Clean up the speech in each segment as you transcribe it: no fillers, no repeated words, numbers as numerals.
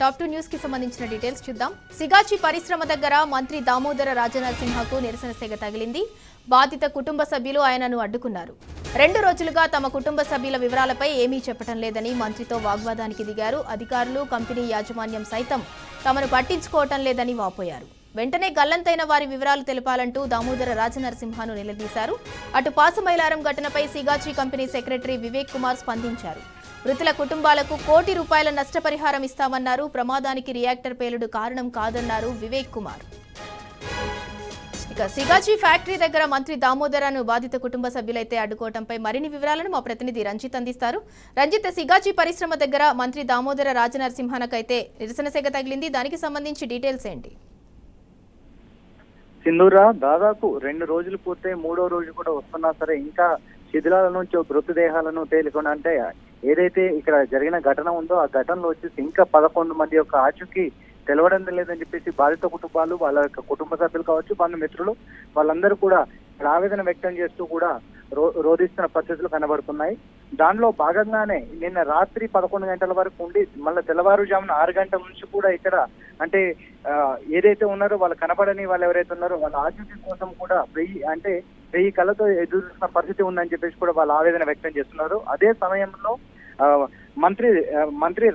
Top 2 news కి సంబంధించిన details చూద్దాం. సిగాచి పరిశ్రమ దగ్గర మంత్రి దామోదర రాజనరసింహకు నిరసన సెగ తగిలింది. బాధిత కుటుంబ సభ్యులు ఆయనను అడ్డుకున్నారు. 2 రోజులుగా తమ కుటుంబ సభ్యుల వివరాలపై ఏమీ చెప్పడం లేదని మంత్రితో వాగ్వాదానికి దిగారు. అధికారులు, కంపెనీ యాజమాన్యం సైతం తమను పట్టించుకోవటం లేదని వాపోయారు. వెంటనే గల్లంతైన వారి వివరాలు తెలపాలంటూ దామోదర రాజనరసింహను నిలదీశారు. అటు పాసమైలారం ఘటనపై సిగాచి కంపెనీ సెక్రటరీ వివేక్ కుమార్ స్పందించారు. మృతుల కుటుంబాలకు ₹1 కోటి నష్టపరిహారం ఇస్తామన్నారు. ప్రమాదానికి రియాక్టర్ పేలుడు కారణం కాదన్నారు వివేక్ కుమార్. ఇక సిగాచి ఫ్యాక్టరీ దగ్గర మంత్రి దామోదరను బాధిత కుటుంబ సభ్యులైతే అడ్డుకోవడంపై మరిన్ని వివరాలను మా ప్రతినిధి రంజిత్ అందిస్తారు. రంజిత్, సిగాచి పరిశ్రమ దగ్గర మంత్రి దామోదర రాజనరసింహనకైతే నిరసన సెగ తగిలింది. దానికి సంబంధించి డీటెయిల్స్ ఏంటి? సింధూరా, దాదాపు 2 రోజులు పూర్తయి 3వ రోజు కూడా వస్తున్నా సరే ఇంకా శిథిలాల నుంచి మృతదేహాలను తేలికుండా, అంటే ఏదైతే ఇక్కడ జరిగిన ఘటన ఉందో ఆ ఘటనలో వచ్చేసి ఇంకా 11 మంది యొక్క ఆచూకీ తెలవడం లేదని చెప్పేసి బాధిత కుటుంబాలు, వాళ్ళ యొక్క కుటుంబ సభ్యులు కావచ్చు, బంధుమిత్రులు వాళ్ళందరూ కూడా ఆవేదన వ్యక్తం చేస్తూ కూడా రోధిస్తున్న పరిస్థితులు కనబడుతున్నాయి. దానిలో భాగంగానే నిన్న రాత్రి 11 గంటల వరకు ఉండి మళ్ళీ తెల్లవారుజామున 6 గంటల నుంచి కూడా ఇక్కడ అంటే ఏదైతే ఉన్నారో వాళ్ళు కనబడని వాళ్ళు ఎవరైతే ఉన్నారో వాళ్ళ ఆచూకీ కోసం కూడా 1000 కళ్ళతో ఎదురు చూస్తున్న పరిస్థితి ఉందని చెప్పేసి కూడా వాళ్ళు ఆవేదన వ్యక్తం చేస్తున్నారు. అదే సమయంలో మంత్రి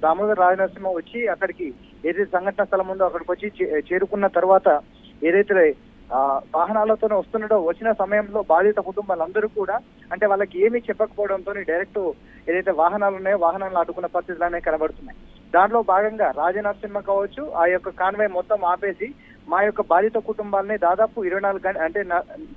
దామోదర రాజనరసింహ వచ్చి అక్కడికి ఏదైతే సంఘటన స్థలం ఉందో అక్కడికి వచ్చి చేరుకున్న తర్వాత ఏదైతే వాహనాలతోనే వస్తున్నాడో వచ్చిన సమయంలో బాధిత కుటుంబాలందరూ కూడా అంటే వాళ్ళకి ఏమీ చెప్పకపోవడంతో డైరెక్ట్ ఏదైతే వాహనాలు ఉన్నాయో వాహనాలను అడ్డుకున్న పరిస్థితులు అనేవి కనబడుతున్నాయి. దాంట్లో భాగంగా రాజనరసింహ కావచ్చు ఆ యొక్క కాన్వాయ్ మొత్తం ఆపేసి మా యొక్క బాధిత కుటుంబాలని దాదాపు 24 గంటలు అంటే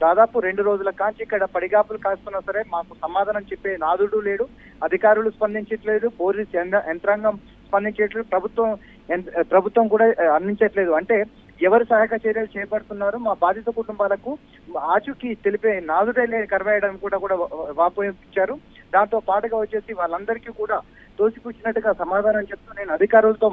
దాదాపు 2 రోజుల కాంచి ఇక్కడ పడిగాపులు కాస్తున్నా సరే మాకు సమాధానం చెప్పే నాదుడు లేడు, అధికారులు స్పందించట్లేదు, పోలీస్ యంత్రాంగం స్పందించట్లేదు, ప్రభుత్వం కూడా అందించట్లేదు. అంటే ఎవరు సహాయక చర్యలు చేపడుతున్నారు, మా బాధిత కుటుంబాలకు ఆచూకీ తెలిపే నాదుడే కరవేయడానికి కూడా వాపోయించారు. దాంతో పాటుగా వచ్చేసి వాళ్ళందరికీ కూడా తోసిపుచ్చినట్టుగా సమాధానం చెప్తూ నేను అధికారులతో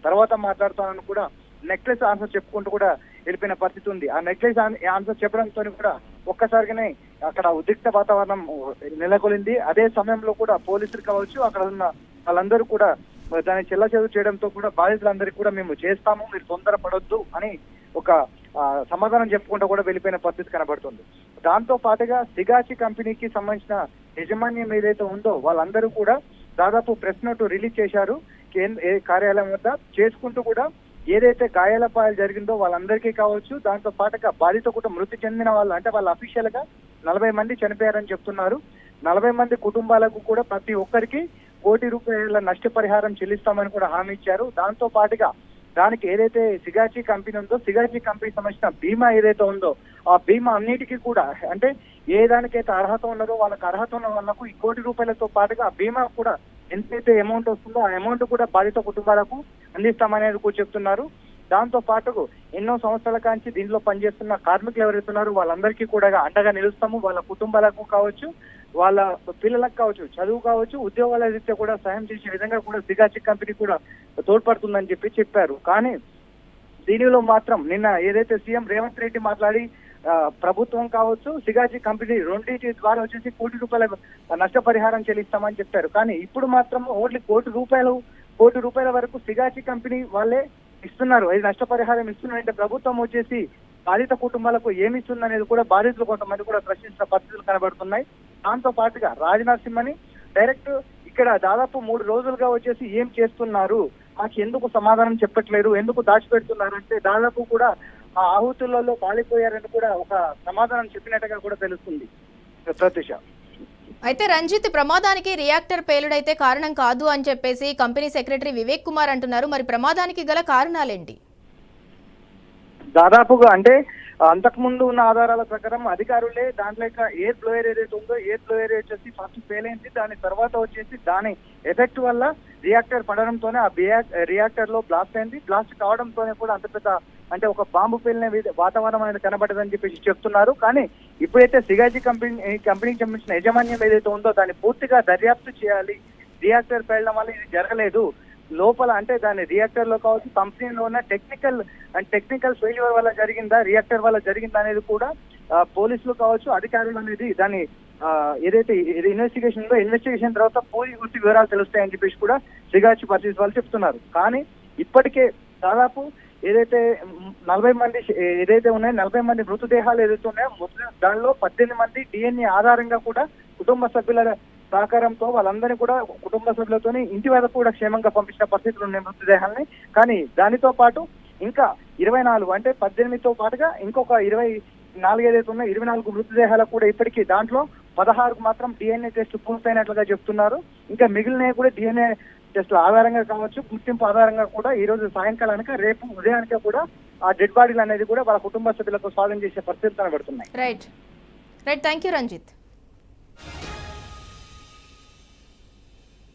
తర్వాత మాట్లాడతానని కూడా నెక్లెస్ ఆన్సర్ చెప్పుకుంటూ కూడా వెళ్ళిపోయిన పరిస్థితి ఉంది. ఆ నెక్లెస్ ఆన్సర్ చెప్పడంతో కూడా ఒక్కసారిగానే అక్కడ ఉద్రిక్త వాతావరణం నెలకొలింది. అదే సమయంలో కూడా పోలీసులు కావచ్చు అక్కడ ఉన్న వాళ్ళందరూ కూడా దాన్ని చెల్లచెదురు చేయడంతో కూడా బాధితులందరికీ కూడా మేము చేస్తాము, మీరు తొందరపడొద్దు అని ఒక సమాధానం చెప్పుకుంటూ కూడా వెళ్ళిపోయిన పరిస్థితి కనబడుతుంది. దాంతో పాటుగా సిగాచి కంపెనీకి సంబంధించిన యాజమాన్యం ఏదైతే ఉందో వాళ్ళందరూ కూడా దాదాపు ప్రెస్ నోట్ రిలీజ్ చేశారు కార్యాలయం వద్ద. చేసుకుంటూ కూడా ఏదైతే గాయాలపాయాలు జరిగిందో వాళ్ళందరికీ కావచ్చు, దాంతో పాటుగా బాధిత కుటుంబం మృతి చెందిన వాళ్ళు అంటే వాళ్ళ అఫీషియల్ గా 40 మంది చనిపోయారని చెప్తున్నారు. 40 మంది కుటుంబాలకు కూడా ప్రతి ఒక్కరికి ₹1 కోటి నష్టపరిహారం చెల్లిస్తామని కూడా హామీ ఇచ్చారు. దాంతో పాటుగా దానికి ఏదైతే సిగాచి కంపెనీ ఉందో సిగాచి కంపెనీ సంబంధించిన బీమా ఏదైతే ఉందో ఆ బీమా అన్నిటికీ కూడా అంటే ఏ దానికైతే అర్హత ఉన్నదో వాళ్ళకి అర్హత ఉన్న వాళ్ళకు ఈ ₹1 కోటితో పాటుగా ఆ బీమా కూడా ఎంతైతే అమౌంట్ వస్తుందో ఆ అమౌంట్ కూడా బాధిత కుటుంబాలకు అందిస్తామనేది కూడా చెప్తున్నారు. దాంతో పాటు ఎన్నో సంవత్సరాల కాంచి దీనిలో పనిచేస్తున్న కార్మికులు ఎవరైతున్నారో వాళ్ళందరికీ కూడా అండగా నిలుస్తాము, వాళ్ళ కుటుంబాలకు కావచ్చు, వాళ్ళ పిల్లలకు కావచ్చు, చదువు కావచ్చు, ఉద్యోగాల రీత్యా కూడా సాయం చేసే విధంగా కూడా సిగాచి కంపెనీ కూడా తోడ్పడుతుందని చెప్పారు. కానీ దీనిలో మాత్రం నిన్న ఏదైతే సీఎం రేవంత్ రెడ్డి మాట్లాడి ప్రభుత్వం కావచ్చు సిగాచి కంపెనీ రెండింటి ద్వారా వచ్చేసి ₹1 కోటి నష్టపరిహారం చెల్లిస్తామని చెప్పారు. కానీ ఇప్పుడు మాత్రం ఓన్లీ ₹1 కోటి వరకు సిగాచి కంపెనీ వాళ్ళే ఇస్తున్నారు. ఇది నష్టపరిహారం ఇస్తున్నారంటే ప్రభుత్వం వచ్చేసి బాధిత కుటుంబాలకు ఏమి ఇస్తుందనేది కూడా బాధితులు కొంతమంది కూడా ప్రశ్నించిన పరిస్థితులు కనబడుతున్నాయి. దాంతో పాటుగా రాజనరసింహని డైరెక్ట్ ఇక్కడ దాదాపు 3 రోజులుగా వచ్చేసి ఏం చేస్తున్నారు, మాకు ఎందుకు సమాధానం చెప్పట్లేదు, ఎందుకు దాచిపెడుతున్నారు అంటే దాదాపు కూడా ఆ ఆహుతులలో కాలిపోయారని కూడా ఒక సమాధానం చెప్పినట్టుగా కూడా తెలుస్తుంది. ప్రత్యూష, అయితే రంజిత్, ప్రమాదానికి రియాక్టర్ పేలుడైతే కారణం కాదు అని చెప్పేసి కంపెనీ సెక్రటరీ వివేక్ కుమార్ అంటున్నారు. మరి ప్రమాదానికి గల కారణాలేంటి? దాదాపుగా అంటే అంతకుముందు ఉన్న ఆధారాల ప్రకారం అధికారులే దాంట్లో ఎయిర్ బ్లోయర్ ఏదైతే ఉందో ఎయిర్ బ్లోయర్ వచ్చేసి ఫస్ట్ ఫెయిల్ అయింది. దాని తర్వాత వచ్చేసి దాని ఎఫెక్ట్ వల్ల రియాక్టర్ పడడంతోనే ఆ రియాక్టర్ లో బ్లాస్ట్ అయింది. బ్లాస్ట్ కావడంతోనే కూడా అంత పెద్ద అంటే ఒక బాంబు పేలిన వాతావరణం అనేది కనబడదని చెప్పేసి చెప్తున్నారు. కానీ ఇప్పుడైతే సిగాచి కంపెనీకి సంబంధించిన యాజమాన్యం ఏదైతే ఉందో దాన్ని పూర్తిగా దర్యాప్తు చేయాలి. రియాక్టర్ పేలడం వల్ల ఇది జరగలేదు, లోపల అంటే దాని రియాక్టర్ లో కావచ్చు కంపెనీలో ఉన్న టెక్నికల్ ఫెయిల్యూర్ వల్ల జరిగిందా, రియాక్టర్ వల్ల జరిగిందా అనేది కూడా పోలీసులు కావచ్చు అధికారులు అనేది దాన్ని ఏదైతే ఇన్వెస్టిగేషన్ తర్వాత పూర్తి వివరాలు తెలుస్తాయని చెప్పేసి కూడా సిగాచి పరిస్థితి వాళ్ళు చెప్తున్నారు. కానీ ఇప్పటికే దాదాపు ఏదైతే 40 మంది ఏదైతే ఉన్నాయో 40 మంది మృతదేహాలు ఏదైతే ఉన్నాయో దానిలో 18 మంది DNA ఆధారంగా కూడా కుటుంబ సభ్యుల సహకారంతో వాళ్ళందరినీ కూడా కుటుంబ సభ్యులతోని ఇంటి వరకు కూడా క్షేమంగా పంపించిన పరిస్థితులు ఉన్నాయి మృతదేహాలని. కానీ దానితో పాటు ఇంకా 24 అంటే 18తో పాటుగా ఇంకొక 24 ఏదైతే ఉన్నాయో 24 మృతదేహాలకు కూడా ఇప్పటికీ దాంట్లో 16కు మాత్రం DNA టెస్ట్ పూర్తయినట్లుగా చెప్తున్నారు. ఇంకా మిగిలినవి కూడా DNA టెస్టుల ఆధారంగా కావచ్చు, గుర్తింపు ఆధారంగా కూడా ఈ రోజు సాయంకాలానికి రేపు ఉదయానికే కూడా ఆ డెడ్ బాడీలు అనేది కూడా వాళ్ళ కుటుంబ సభ్యులకు స్వాధీనం చేసే పరిస్థితులు కనబడుతున్నాయి. Right thank you Ranjith.